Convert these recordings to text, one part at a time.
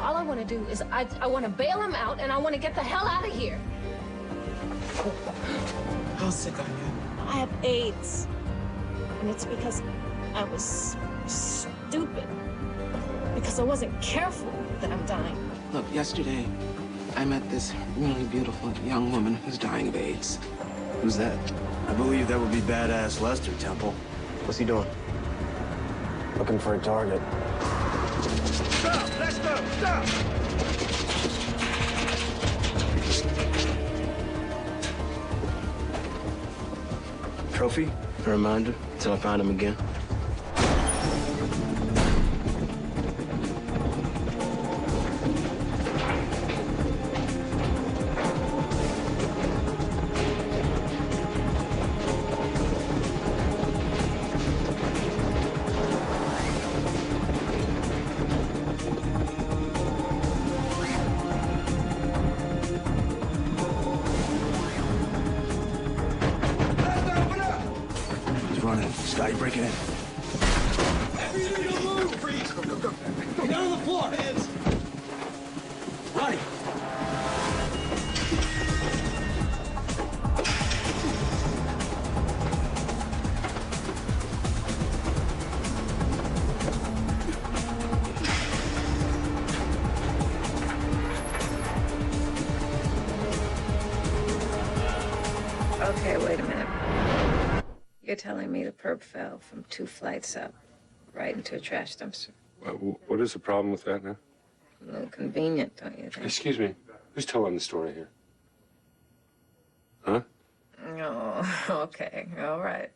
All I want to do is I want to bail him out, and I want to get the hell out of here. How sick are you? I have AIDS. And it's because I was stupid. Because I wasn't careful that I'm dying. Look, yesterday, I met this really beautiful young woman who's dying of AIDS. Who's that? I believe that would be badass Lester, Temple. What's he doing? Looking for a target. Stop! Lester! Stop! Trophy? A reminder until I find him again. Scotty, break it in. Freeze! Go, go, go. Go down on the floor. Hands. Ronnie! Okay, wait a minute. You're telling me the perp fell from 2 flights up, right into a trash dumpster? What is the problem with that now? A little convenient, don't you think? Excuse me. Who's telling the story here? Huh? Oh, okay, all right.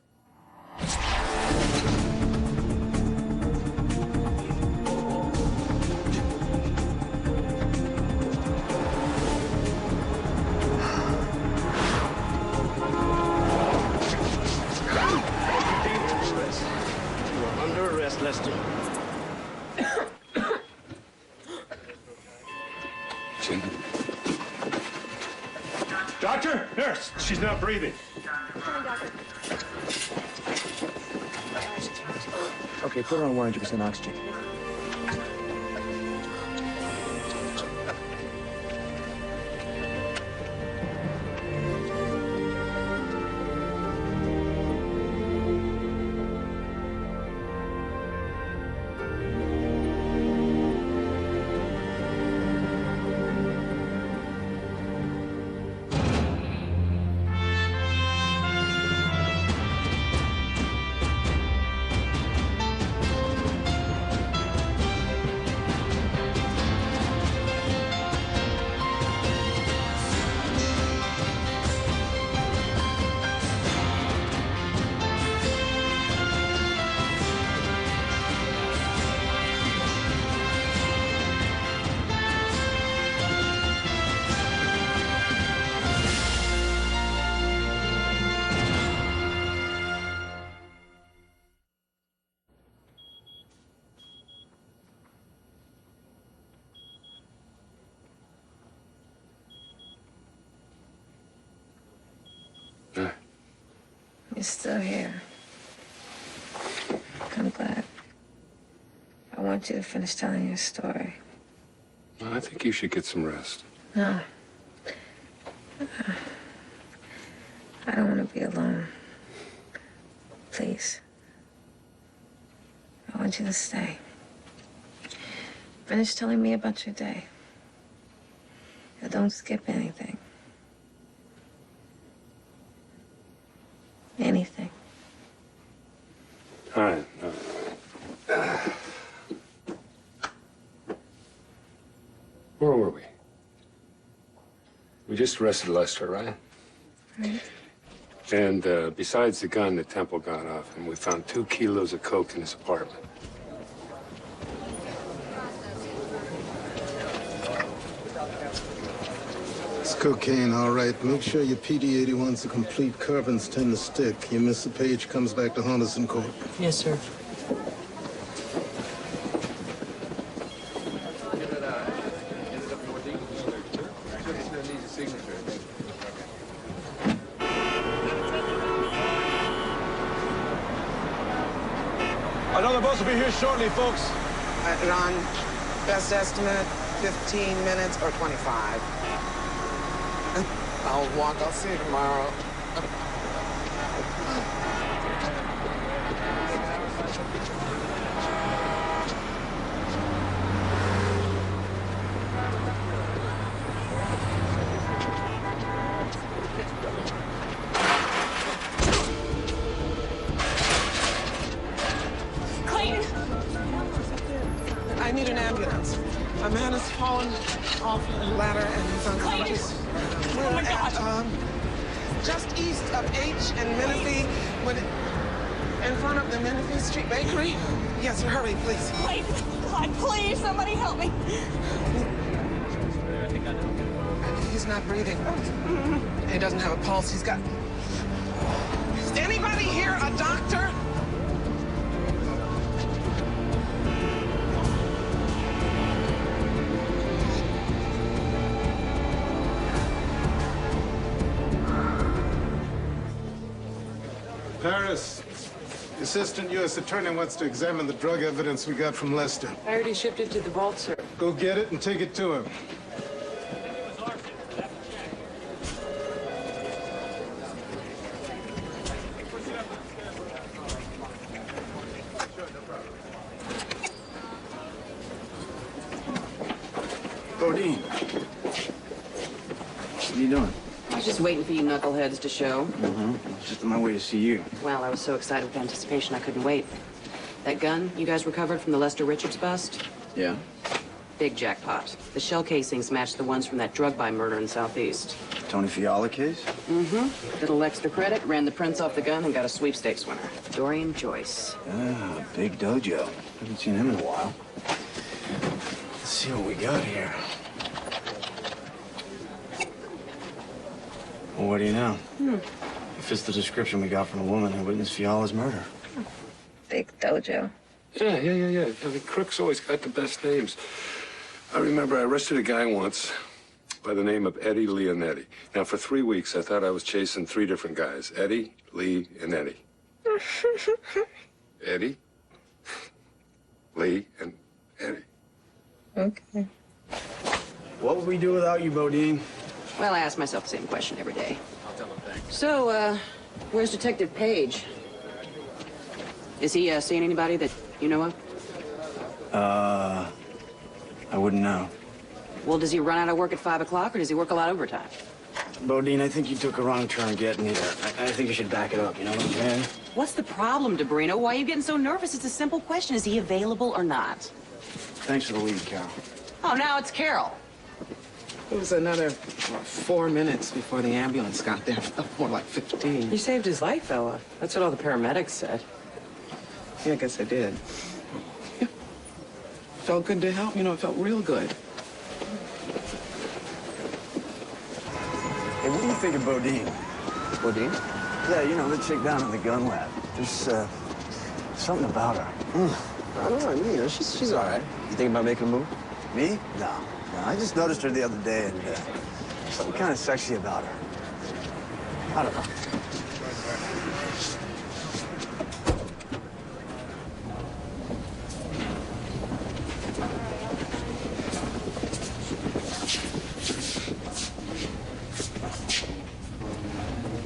Lester. Doctor? Nurse, she's not breathing. Okay, put her on 100% oxygen. You're still here. I'm glad. I want you to finish telling your story. Well, I think you should get some rest. No. I don't want to be alone. Please. I want you to stay. Finish telling me about your day. Now, don't skip anything. Anything. All right. Where were we? We just arrested Lester, right? Right. And besides the gun that Temple got off him, we found 2 kilos of coke in his apartment. It's cocaine, all right. Make sure your PD-81's a complete curve and stainless stick. You miss the page, comes back to haunt us in court. Yes, sir. Another bus will be here shortly, folks. Ron, best estimate, 15 minutes or 25. I'll walk. I'll see you tomorrow. I need an ambulance. A man has fallen off a ladder and he's unconscious. We're at, just east of H and Menifee, in front of the Menifee Street Bakery. Yes, sir, hurry, please. Wait, God, please, somebody help me. He's not breathing. He doesn't have a pulse. He's got... Is anybody here a doctor? Paris, the Assistant U.S. Attorney wants to examine the drug evidence we got from Lester. I already shipped it to the vault, sir. Go get it and take it to him. Bodine. What are you doing? I was just waiting for you knuckleheads to show. I was just on my way to see you. Well, I was so excited with anticipation I couldn't wait. That gun you guys recovered from the Lester Richards bust? Yeah? Big jackpot. The shell casings matched the ones from that drug buy murder in Southeast. Tony Fiala case? Little extra credit, ran the prints off the gun and got a sweepstakes winner. Dorian Joyce. Ah, big dojo. Haven't seen him in a while. Let's see what we got here. Well, what do you know? It fits the description we got from a woman who witnessed Fiala's murder. Big dojo. Yeah. I mean, crooks always got the best names. I remember I arrested a guy once by the name of Eddie Leonetti. Now, for 3 weeks, I thought I was chasing 3 different guys. Eddie, Lee, and Eddie. Eddie, Lee, and Eddie. Okay. What would we do without you, Bodine? Well, I ask myself the same question every day. So, where's Detective Page? Is he seeing anybody that you know of? I wouldn't know. Well, does he run out of work at 5 o'clock, or does he work a lot overtime? Bodine, I think you took a wrong turn getting here. I think you should back it up, you know what I'm saying? What's the problem, Debrino? Why are you getting so nervous? It's a simple question. Is he available or not? Thanks for the lead, Carol. Oh, now it's Carol. It was another 4 minutes before the ambulance got there. More like 15. You saved his life, fella. That's what all the paramedics said. Yeah, I guess I did. Yeah. Felt good to help. You know, it felt real good. Hey, what do you think of Bodine? Bodine? Yeah, you know, the chick down in the gun lab. There's, something about her. I don't know. You know, she's all right. You think about making a move? Me? No. I just noticed her the other day, and something kind of sexy about her. I don't know.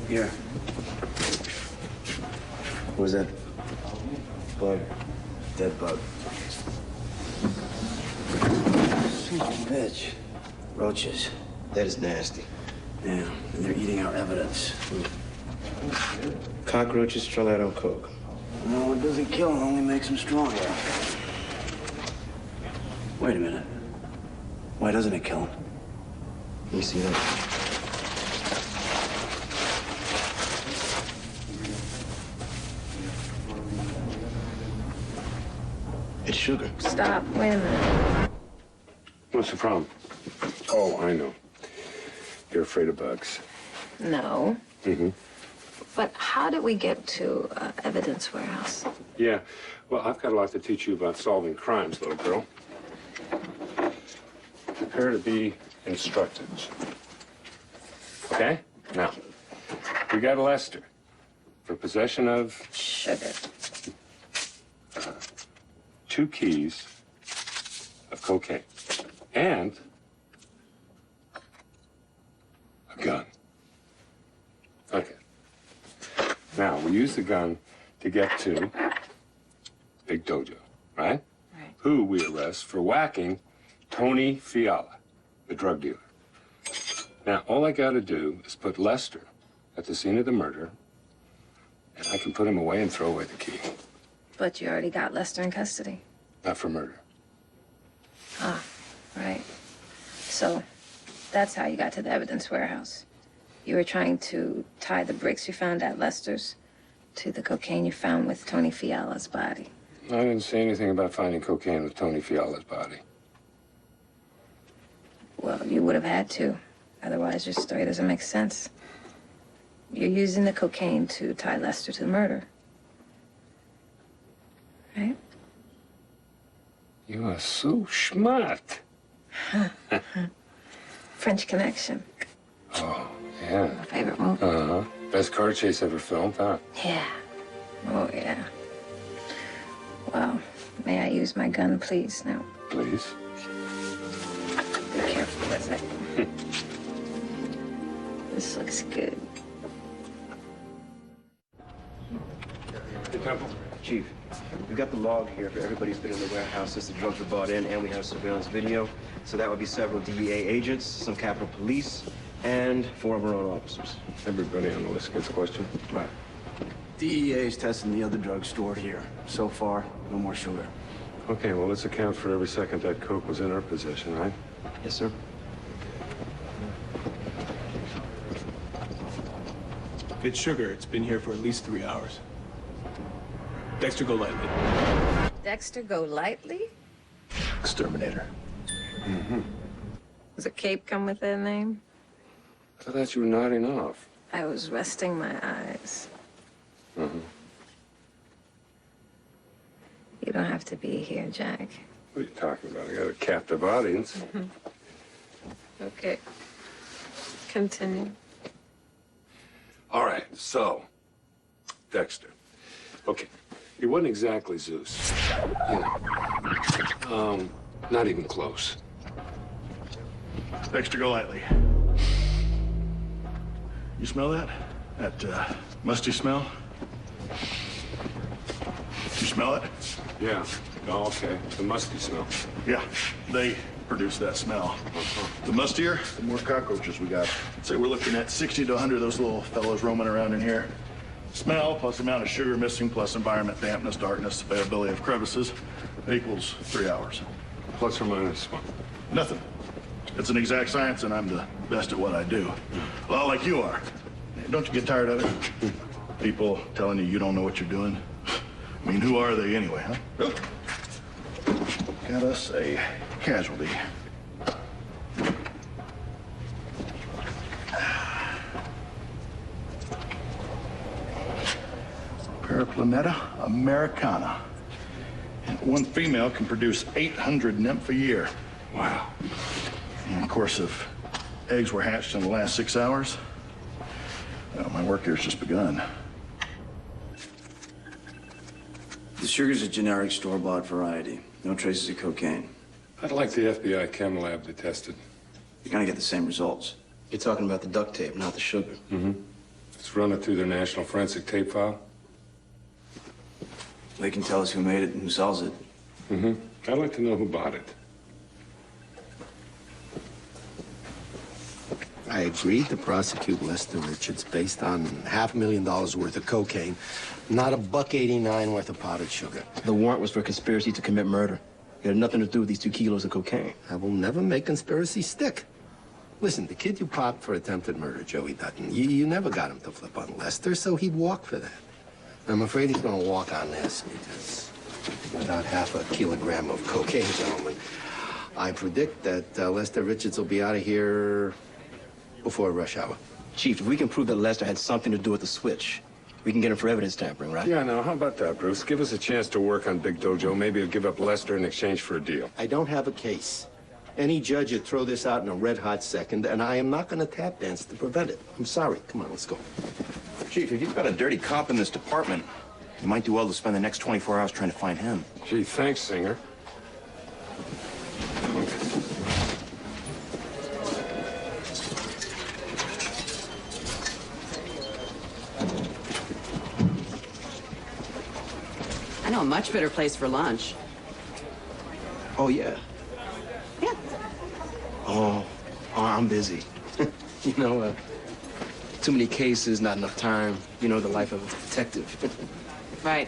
Here. What was that? Bug. Dead bug. Son of a bitch. Roaches. That is nasty. Yeah, and they're eating our evidence. Cockroaches, try that on coke. No, it doesn't kill them, only makes them stronger. Wait a minute. Why doesn't it kill them? Let me see that. It's sugar. Stop. Wait a minute. What's the problem? Oh, I know. You're afraid of bugs. No. Mm-hmm. But how did we get to evidence warehouse? Yeah. Well, I've got a lot to teach you about solving crimes, little girl. Prepare to be instructed. Okay? Now, we got Lester for possession of... Sugar. 2 keys of cocaine. And a gun. Okay. Now, we use the gun to get to Big Dojo, right? Right. Who we arrest for whacking Tony Fiala, the drug dealer. Now, all I gotta do is put Lester at the scene of the murder, and I can put him away and throw away the key. But you already got Lester in custody. Not for murder. Ah, right. So, that's how you got to the evidence warehouse. You were trying to tie the bricks you found at Lester's to the cocaine you found with Tony Fiala's body. I didn't say anything about finding cocaine with Tony Fiala's body. Well, you would have had to. Otherwise, your story doesn't make sense. You're using the cocaine to tie Lester to the murder. Right? You are so smart. French Connection. Oh, yeah. My favorite movie. Uh-huh. Best car chase ever filmed, huh? Yeah. Oh, yeah. Well, may I use my gun, please, now? Please. Be careful with it. This looks good. Hey, Temple. Chief, we've got the log here for everybody who's been in the warehouse since the drugs were brought in, and we have surveillance video. So that would be several DEA agents, some Capitol Police, and 4 of our own officers. Everybody on the list gets a question. Right. DEA is testing the other drugs stored here. So far, no more sugar. Okay, well, let's account for every second that coke was in our possession, right? Yes, sir. If it's sugar, it's been here for at least 3 hours. Dexter, go lightly. Dexter, go lightly? Exterminator. Mm-hmm. Does a cape come with that name? I thought you were nodding off. I was resting my eyes. Mm-hmm. You don't have to be here, Jack. What are you talking about? I got a captive audience. Okay. Continue. All right, so, Dexter. Okay, he wasn't exactly Zeus. You know, not even close. Dexter, go lightly. You smell that? That musty smell? You smell it? Yeah. Oh, okay. The musty smell. Yeah, they produce that smell. The mustier, the more cockroaches we got. So we're looking at 60 to 100 of those little fellows roaming around in here. Smell plus amount of sugar missing plus environment dampness, darkness, availability of crevices equals 3 hours. Plus or minus one? Nothing. It's an exact science, and I'm the best at what I do. A lot like you are. Don't you get tired of it? People telling you don't know what you're doing? I mean, who are they anyway, huh? Got us a casualty. Periplaneta americana. And one female can produce 800 nymph a year. Wow. And of course, if eggs were hatched in the last 6 hours, well, my work here's just begun. The sugar's a generic store-bought variety. No traces of cocaine. I'd like the FBI chem lab to test it. You're gonna get the same results. You're talking about the duct tape, not the sugar. Mm-hmm. Let's run it through their national forensic tape file. They can tell us who made it and who sells it. Mm-hmm. I'd like to know who bought it. I agreed to prosecute Lester Richards based on $500,000 worth of cocaine, not $1.89 worth of powdered sugar. The warrant was for conspiracy to commit murder. It had nothing to do with these 2 kilos of cocaine. I will never make conspiracy stick. Listen, the kid you popped for attempted murder, Joey Dutton, you never got him to flip on Lester, so he'd walk for that. I'm afraid he's gonna walk on this because without 1/2 kilogram of cocaine, gentlemen, I predict that Lester Richards will be out of here before rush hour. Chief, if we can prove that Lester had something to do with the switch, we can get him for evidence tampering, right? Yeah, now, how about that, Bruce? Give us a chance to work on Big Dojo. Maybe he'll give up Lester in exchange for a deal. I don't have a case. Any judge would throw this out in a red-hot second, and I am not going to tap dance to prevent it. I'm sorry. Come on, let's go. Chief, if you've got a dirty cop in this department, you might do well to spend the next 24 hours trying to find him. Gee, thanks, Singer. Oh, much better place for lunch. Oh, yeah. Yeah. Oh, I'm busy. You know, too many cases, not enough time. You know, the life of a detective. Right.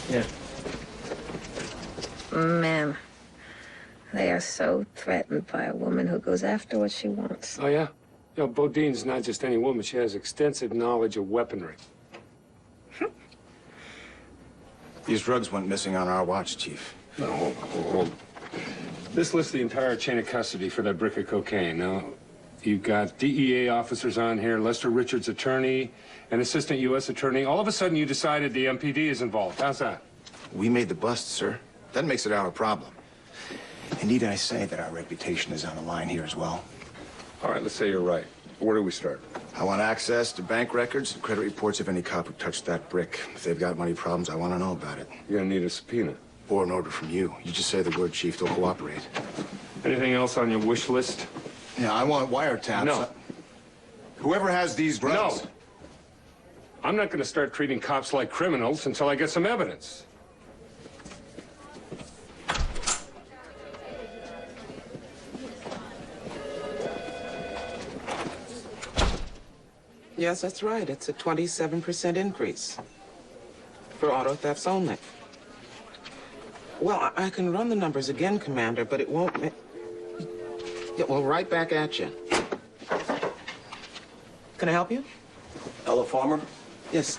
Yeah. Ma'am, they are so threatened by a woman who goes after what she wants. Oh, yeah? You know, Bodine's not just any woman. She has extensive knowledge of weaponry. These drugs went missing on our watch, Chief. No, hold. This lists the entire chain of custody for that brick of cocaine. Now, you've got DEA officers on here, Lester Richards' attorney, an assistant U.S. attorney. All of a sudden, you decided the MPD is involved. How's that? We made the bust, sir. That makes it our problem. And need I say that our reputation is on the line here as well? All right, let's say you're right. Where do we start? I want access to bank records and credit reports of any cop who touched that brick. If they've got money problems, I want to know about it. You're gonna need a subpoena. Or an order from you. You just say the word, Chief. They'll cooperate. Anything else on your wish list? Yeah, I want wiretaps. No. Whoever has these drugs... No. I'm not going to start treating cops like criminals until I get some evidence. Yes, that's right. It's a 27% increase for auto thefts only. Well, I can run the numbers again, Commander, but it won't make... Yeah, well, right back at you. Can I help you? Ella Farmer? Yes.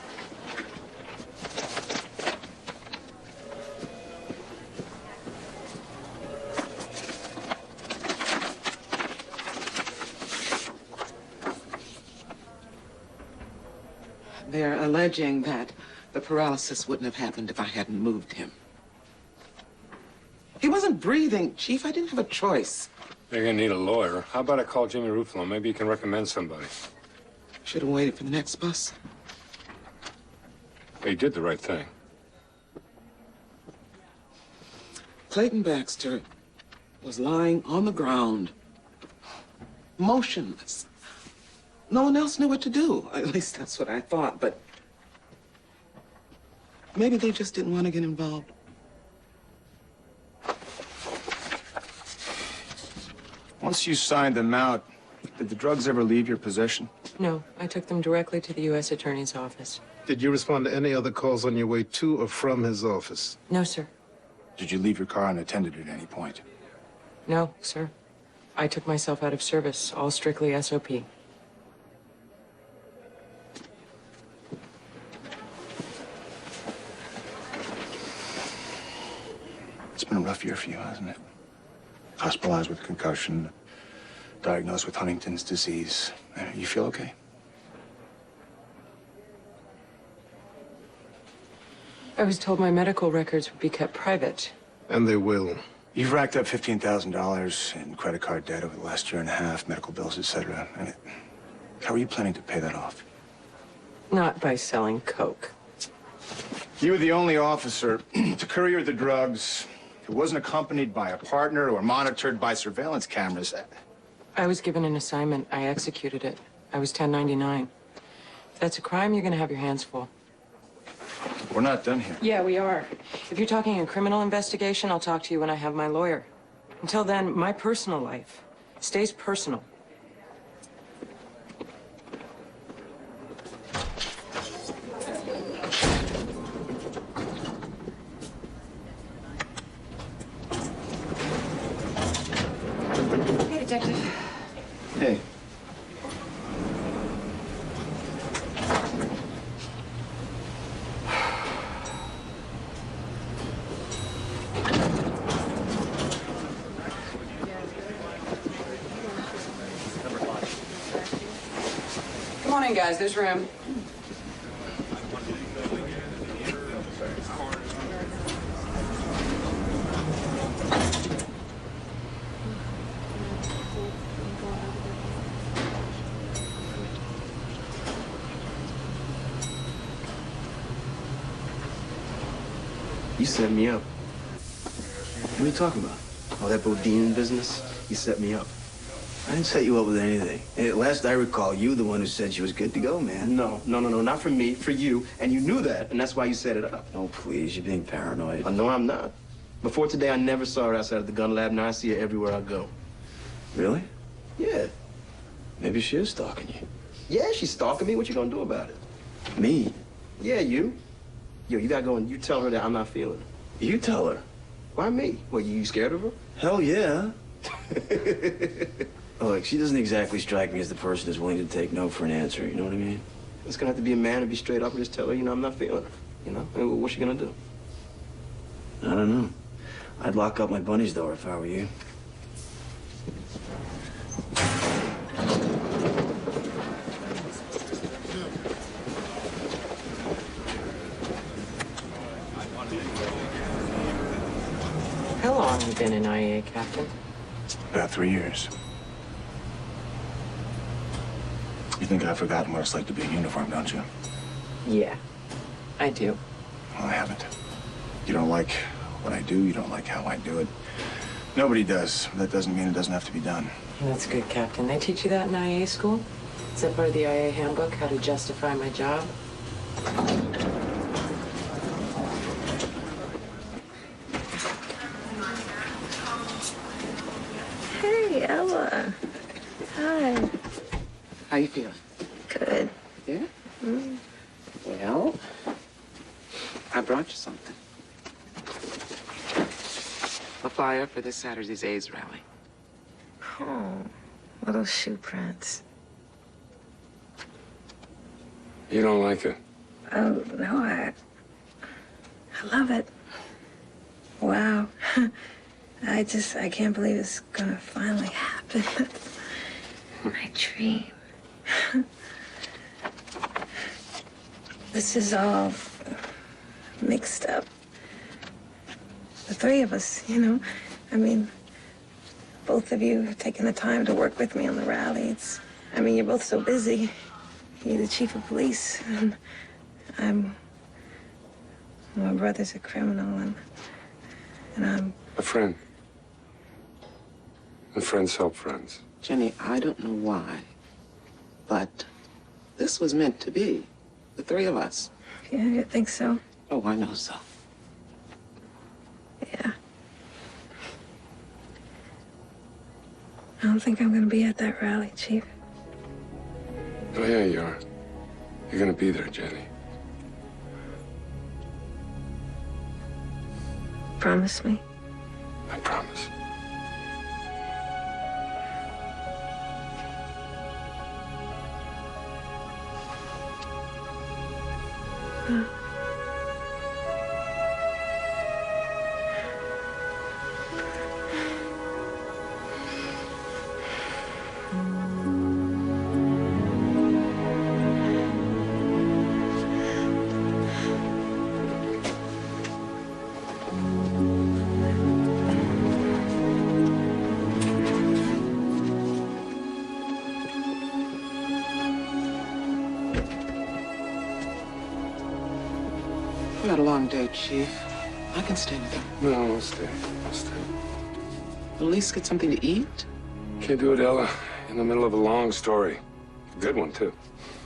They're alleging that the paralysis wouldn't have happened if I hadn't moved him. He wasn't breathing, Chief. I didn't have a choice. They're going to need a lawyer. How about I call Jimmy Ruffalo? Maybe you can recommend somebody. Should have waited for the next bus. He did the right thing. Clayton Baxter was lying on the ground, motionless. No one else knew what to do. At least that's what I thought, but maybe they just didn't want to get involved. Once you signed them out, did the drugs ever leave your possession? No, I took them directly to the U.S. Attorney's office. Did you respond to any other calls on your way to or from his office? No, sir. Did you leave your car unattended at any point? No, sir. I took myself out of service, all strictly SOP. It's been a rough year for you, hasn't it? Hospitalized with concussion, diagnosed with Huntington's disease. You feel okay? I was told my medical records would be kept private. And they will. You've racked up $15,000 in credit card debt over the last year and a half, medical bills, etc. How are you planning to pay that off? Not by selling coke. You were the only officer to courier the drugs who wasn't accompanied by a partner or monitored by surveillance cameras. I was given an assignment. I executed it. I was 1099. If that's a crime, you're gonna have your hands full. We're not done here. Yeah, we are. If you're talking a criminal investigation, I'll talk to you when I have my lawyer. Until then, my personal life stays personal. Hey, Detective. Hey. Come on in, guys. There's room. You set me up. What are you talking about? All that Bodine business? You set me up. I didn't set you up with anything. Hey, last I recall, you were the one who said she was good to go, man. No, not for me, for you. And you knew that, and that's why you set it up. Oh, please, you're being paranoid. Oh, no, I'm not. Before today, I never saw her outside of the gun lab. Now I see her everywhere I go. Really? Yeah. Maybe she is stalking you. Yeah, she's stalking me. What you gonna do about it? Me? Yeah, you. Yo, you gotta go and you tell her that I'm not feeling her. You tell her. Why me? What, you scared of her? Hell yeah. Look, she doesn't exactly strike me as the person who's willing to take no for an answer, you know what I mean? It's gonna have to be a man and be straight up and just tell her, I'm not feeling her. And what's she gonna do? I don't know. I'd lock up my bunnies, though, if I were you. How long have you been in IA, Captain? About 3 years. You think I've forgotten what it's like to be in uniform, don't you? Yeah, I do. Well, I haven't. You don't like what I do, you don't like how I do it. Nobody does. That doesn't mean it doesn't have to be done. That's good, Captain. They teach you that in IA school? Is that part of the IA handbook, how to justify my job? Hey, Ella. Hi. How you feeling? Good. Yeah? Mm. Well, I brought you something. A flyer for this Saturday's AIDS rally. Oh, little shoe prints. You don't like it? Oh, no, I love it. Wow. I can't believe it's gonna finally happen. My dream. This is all mixed up. The three of us, I mean, both of you have taken the time to work with me on the rally. You're both so busy. You're the chief of police, and my brother's a criminal, and I'm a friend. And friends help friends. Jenny, I don't know why, but this was meant to be. The three of us. Yeah, you think so? Oh, I know so. Yeah. I don't think I'm gonna be at that rally, Chief. Oh, yeah, you are. You're gonna be there, Jenny. Promise me? I promise. We had a long day, Chief. I can stay with you. No, I'll stay. I'll stay. At least get something to eat. Can't do it, Ella. In the middle of a long story. A good one, too.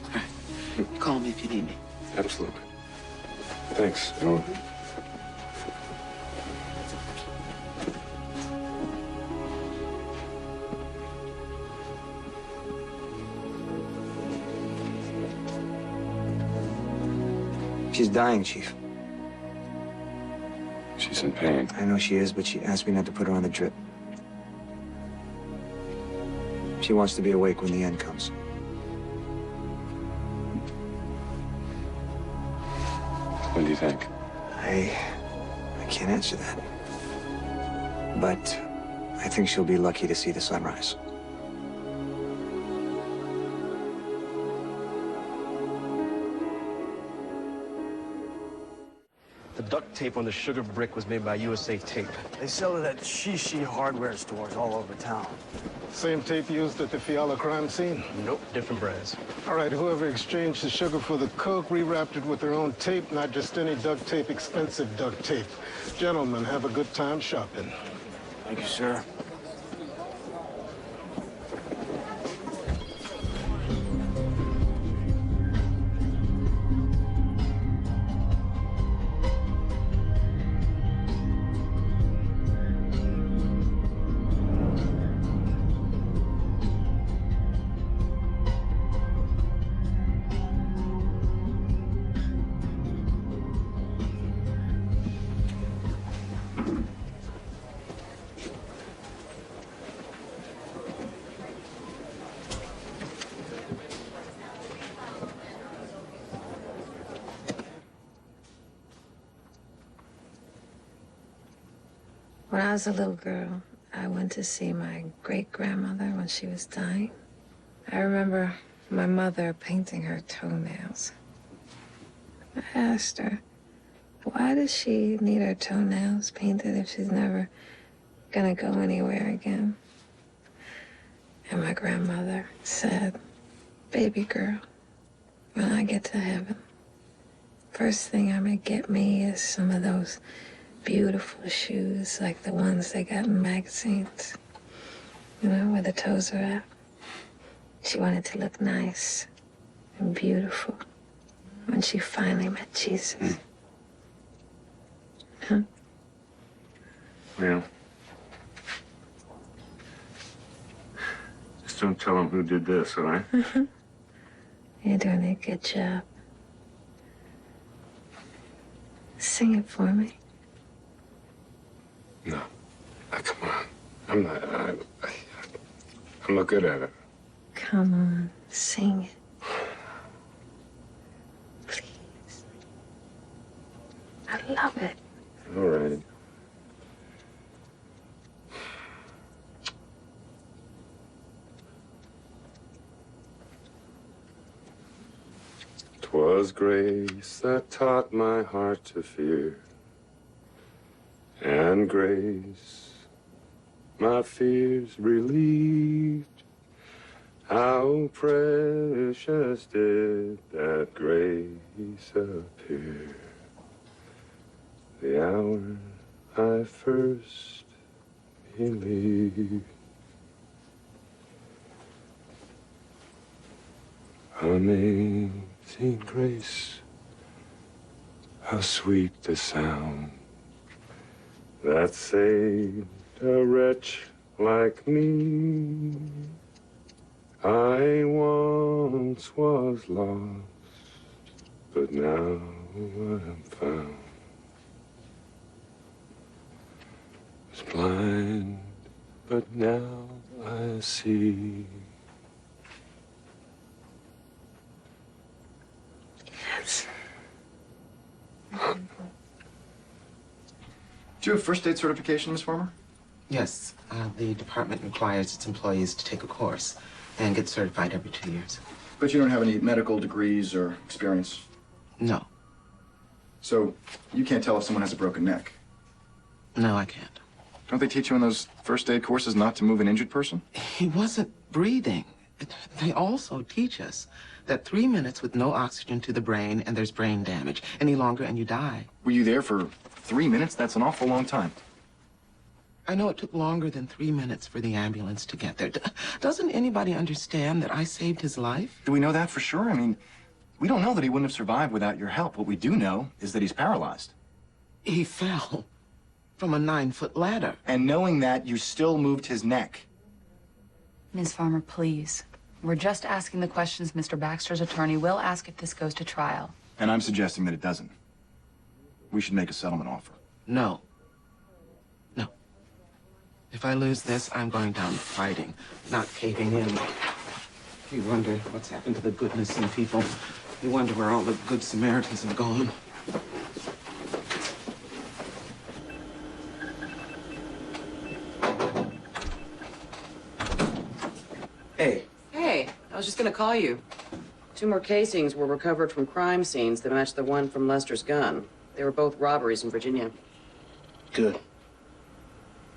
All right. Call me if you need me. Absolutely. Thanks, Ella. She's dying, Chief. She's in pain. I know she is, but she asked me not to put her on the drip. She wants to be awake when the end comes. When do you think? I can't answer that. But I think she'll be lucky to see the sunrise. The duct tape on the sugar brick was made by USA Tape. They sell it at she hardware stores all over town. Same tape used at the Fiala crime scene? Nope, different brands. All right, whoever exchanged the sugar for the coke rewrapped it with their own tape, not just any duct tape, expensive duct tape. Gentlemen, have a good time shopping. Thank you, sir. When I was a little girl, I went to see my great-grandmother when she was dying. I remember my mother painting her toenails. I asked her, why does she need her toenails painted if she's never gonna go anywhere again? And my grandmother said, baby girl, when I get to heaven, first thing I'm gonna get me is some of those beautiful shoes like the ones they got in magazines. You know, where the toes are at. She wanted to look nice and beautiful when she finally met Jesus. Huh? Well, just don't tell him who did this, all right? You're doing a good job. Sing it for me. No. Come on. I'm not good at it. Come on, sing it. Please. I love it. All right. "'Twas grace that taught my heart to fear, and grace my fears relieved. How precious did that grace appear, the hour I first believed. Amazing grace, how sweet the sound that saved a wretch like me. I once was lost, but now I'm found. Was blind, but now I see. Yes. Do you have first aid certification, Miss Farmer? Yes. The department requires its employees to take a course and get certified every 2 years. But you don't have any medical degrees or experience? No. So you can't tell if someone has a broken neck? No, I can't. Don't they teach you in those first aid courses not to move an injured person? He wasn't breathing. They also teach us that 3 minutes with no oxygen to the brain and there's brain damage. Any longer and you die. Were you there for 3 minutes? That's an awful long time. I know it took longer than 3 minutes for the ambulance to get there. Doesn't anybody understand that I saved his life? Do we know that for sure? I mean, we don't know that he wouldn't have survived without your help. What we do know is that he's paralyzed. He fell from a 9-foot ladder. And knowing that, you still moved his neck. Ms. Farmer, please. We're just asking the questions Mr. Baxter's attorney will ask if this goes to trial. And I'm suggesting that it doesn't. We should make a settlement offer. No. No. If I lose this, I'm going down fighting, not caving in. You wonder what's happened to the goodness in people. You wonder where all the good Samaritans have gone. Hey. Hey, I was just gonna call you. 2 more casings were recovered from crime scenes that matched the one from Lester's gun. They were both robberies in Virginia. Good.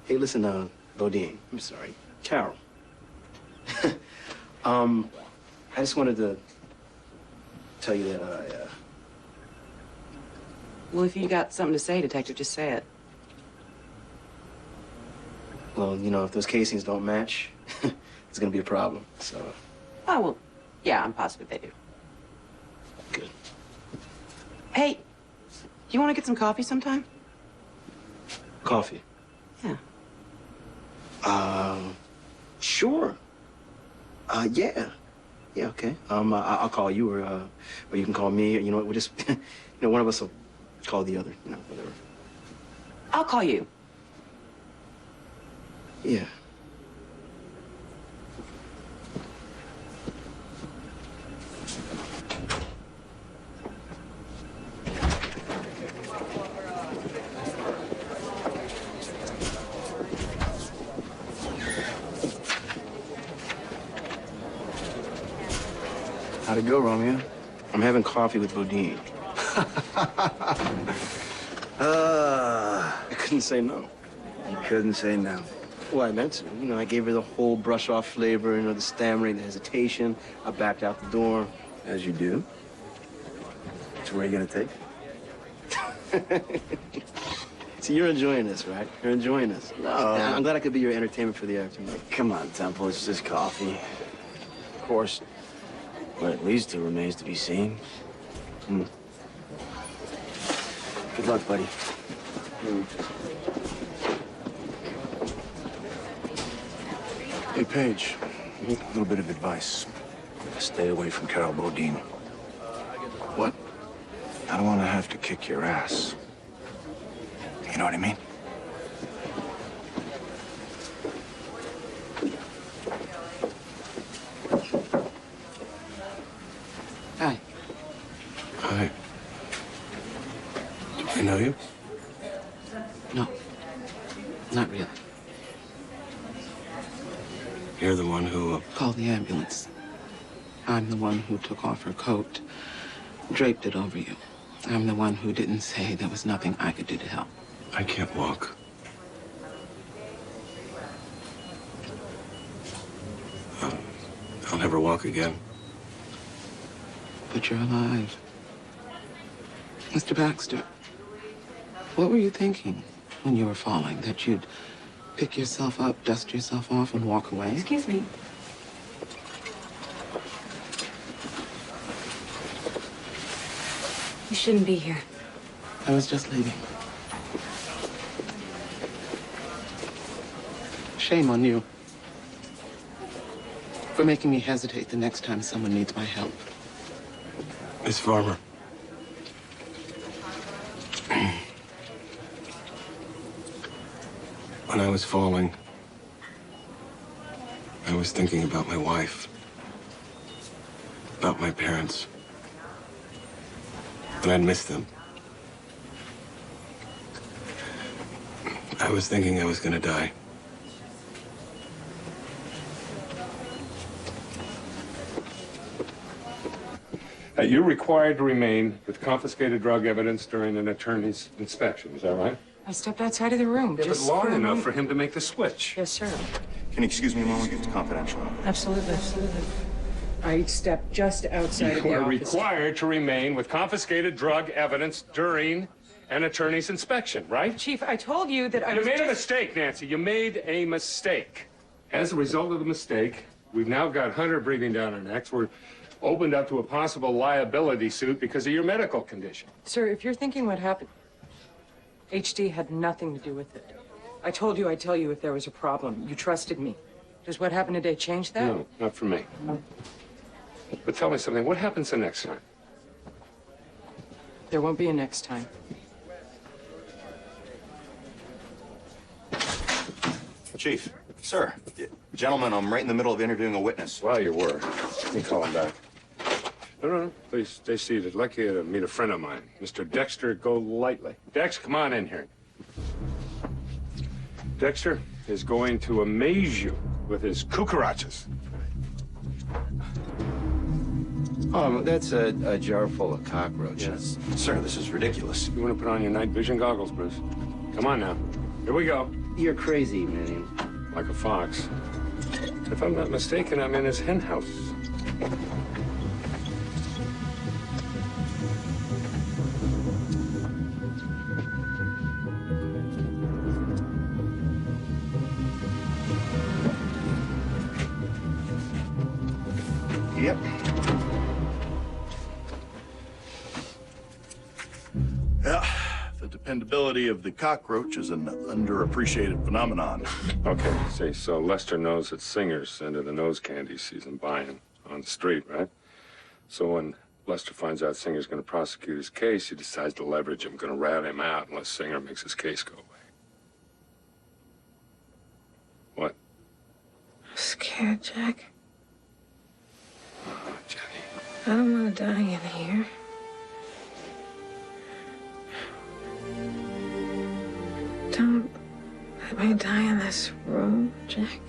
Hey, listen, Bodine. I'm sorry. Carol. I just wanted to tell you that Well, if you got something to say, Detective, just say it. well, you know, if those casings don't match, it's gonna be a problem, so. Oh, well, yeah, I'm positive they do. Good. Hey, you want to get some coffee sometime? Coffee? Yeah. Sure. Yeah. Yeah, okay. I'll call you, or you can call me. You know, we'll just, you know, one of us will call the other, you know, whatever. I'll call you. Yeah. How'd it go, Romeo? I'm having coffee with Bodine. I couldn't say no. You couldn't say no. Well, I meant to. You know, I gave her the whole brush-off flavor, you know, the stammering, the hesitation. I backed out the door. As you do. So where are you gonna take it? So you're enjoying this, right? You're enjoying this. No. I'm glad I could be your entertainment for the afternoon. Come on, Temple. It's just coffee. Of course. What it leads to remains to be seen. Good luck, buddy. Hey, Paige, a little bit of advice. Stay away from Carol Bodine. What? I don't want to have to kick your ass. You know what I mean? Hi. Hi. Do I know you? No. Not really. You're the one who... Call the ambulance. I'm the one who took off her coat, draped it over you. I'm the one who didn't say there was nothing I could do to help. I can't walk. I'll never walk again. But you're alive. Mr. Baxter, what were you thinking when you were falling? That you'd pick yourself up, dust yourself off, and walk away? Excuse me. You shouldn't be here. I was just leaving. Shame on you for making me hesitate the next time someone needs my help. Miss Farmer. When I was falling, I was thinking about my wife, about my parents. And I'd miss them. I was thinking I was gonna die. You're required to remain with confiscated drug evidence during an attorney's inspection, is that right? I stepped outside of the room. Yeah, just but long for a enough moment. for him to make the switch. Yes, sir. Can you excuse me a moment? It's confidential. Absolutely. I stepped just outside of the You are office. required to remain with confiscated drug evidence during an attorney's inspection, right? Chief, I told you that I You was made a just... mistake, Nancy. You made a mistake. As a result of the mistake, we've now got Hunter breathing down our necks. We're opened up to a possible liability suit because of your medical condition. Sir, if you're thinking what happened, HD had nothing to do with it. I told you I'd tell you if there was a problem. You trusted me. Does what happened today change that? No, not for me. But tell me something. What happens the next time? There won't be a next time. Chief, sir, gentlemen, I'm right in the middle of interviewing a witness. Well, you were. Let me call him back. No. Please stay seated. I'd like you to meet a friend of mine, Mr. Dexter Golightly. Dex, come on in here. Dexter is going to amaze you with his cucarachas. Oh, that's a jar full of cockroaches. Yes. Sir, this is ridiculous. You want to put on your night vision goggles, Bruce? Come on now. Here we go. You're crazy, man. Like a fox. If I'm not mistaken, I'm in his hen house. Yep. Yeah, the dependability of the cockroach is an underappreciated phenomenon. Okay, see, so Lester knows that Singer's into the nose candies he's been buying on the street, right? So when Lester finds out Singer's going to prosecute his case, he decides to leverage him, going to rat him out unless Singer makes his case go away. What? I'm scared, Jack. Oh, Jenny. I don't want to die in here. Don't let me die in this room, Jack.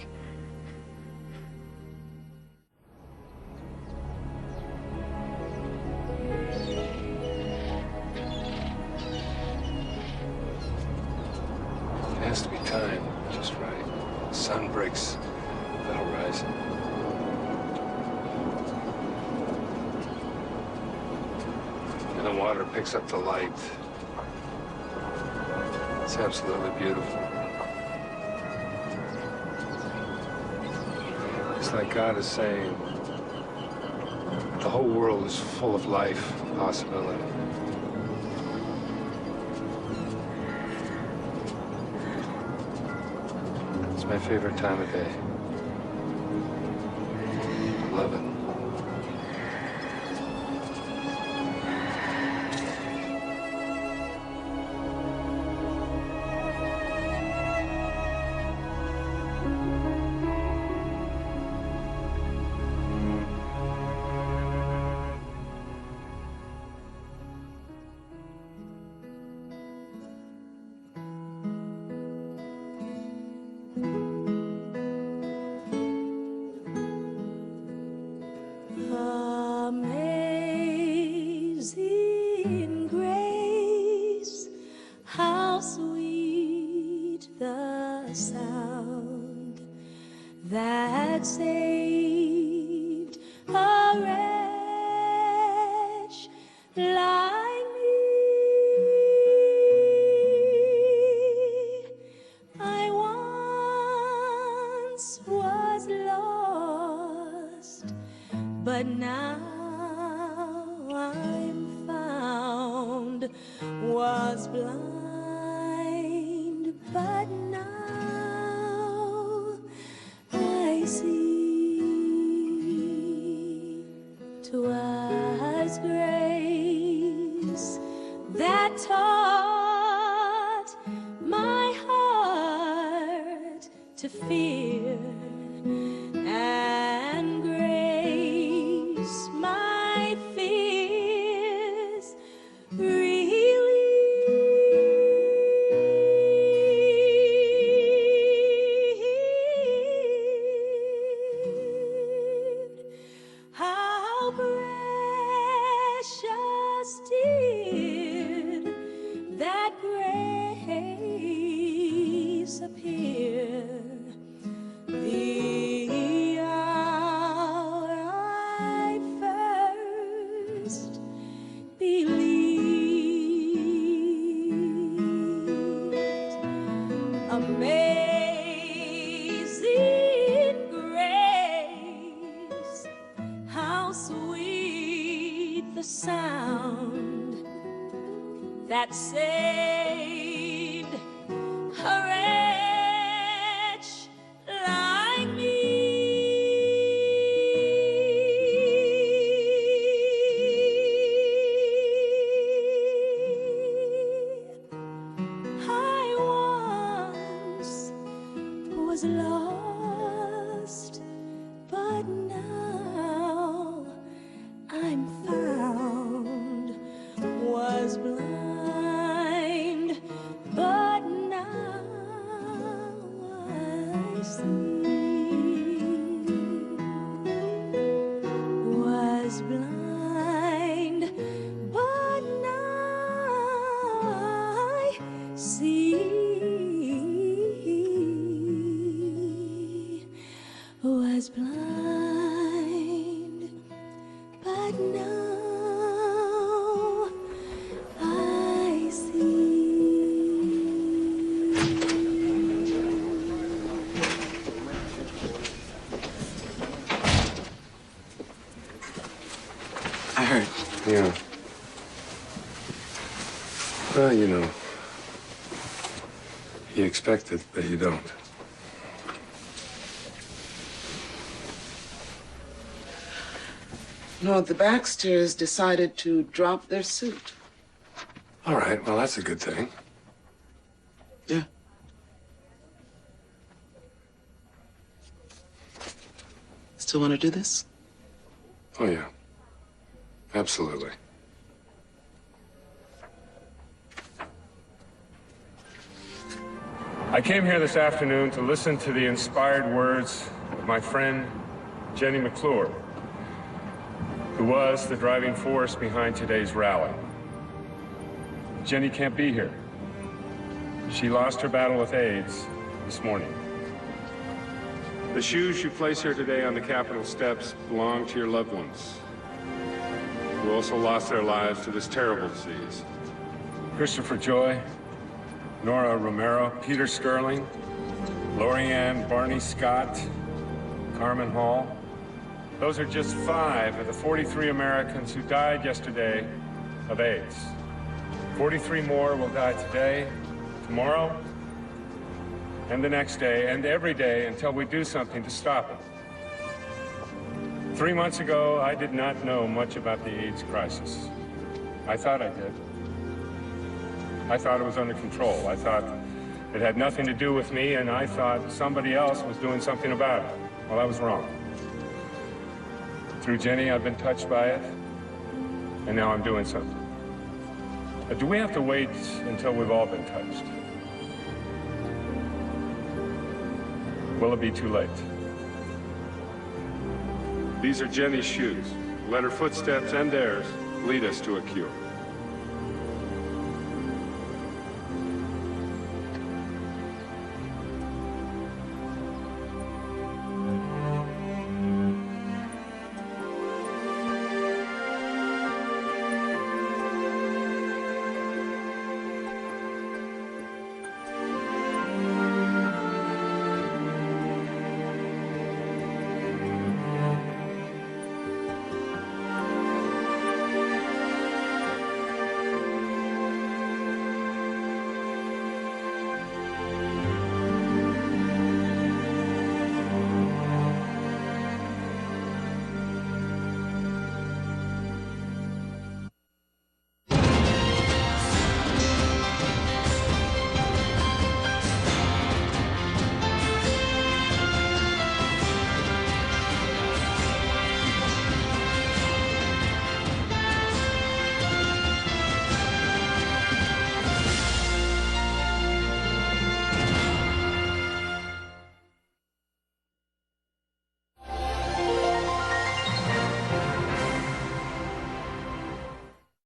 sun breaks, that'll rise. And the water picks up the light. It's absolutely beautiful. It's like God is saying, the whole world is full of life, possibility. It's my favorite time of day. Love it. Amazing grace, how sweet the sound that saved a wretch like me. I once was lost, but now I'm found, was blind, but now I see. 'Twas grace that taught my heart to fear, and grace my fears relieved. How precious did that grace appear the hour I first believed. Amazing grace, how sweet the sound that saved a wretch like me. I once was lost, but now I'm found, was blind, but now I see. Was blind, but now I see. Was blind, but now I see. I heard. Yeah. Well, you know, you expect it, but you don't. No, the Baxters decided to drop their suit. All right, well, that's a good thing. Yeah. Still want to do this? Oh, yeah. Absolutely. I came here this afternoon to listen to the inspired words of my friend, Jenny McClure, who was the driving force behind today's rally. Jenny can't be here. She lost her battle with AIDS this morning. The shoes you place here today on the Capitol steps belong to your loved ones, who also lost their lives to this terrible disease. Christopher Joy, Nora Romero, Peter Sterling, Lorianne Barney Scott, Carmen Hall. Those are just 5 of the 43 Americans who died yesterday of AIDS. 43 more will die today, tomorrow, and the next day, and every day until we do something to stop it. 3 months ago, I did not know much about the AIDS crisis. I thought I did. I thought it was under control. I thought it had nothing to do with me, and I thought somebody else was doing something about it. Well, I was wrong. Through Jenny, I've been touched by it, and now I'm doing something. But do we have to wait until we've all been touched? Will it be too late? These are Jenny's shoes. Let her footsteps and theirs lead us to a cure.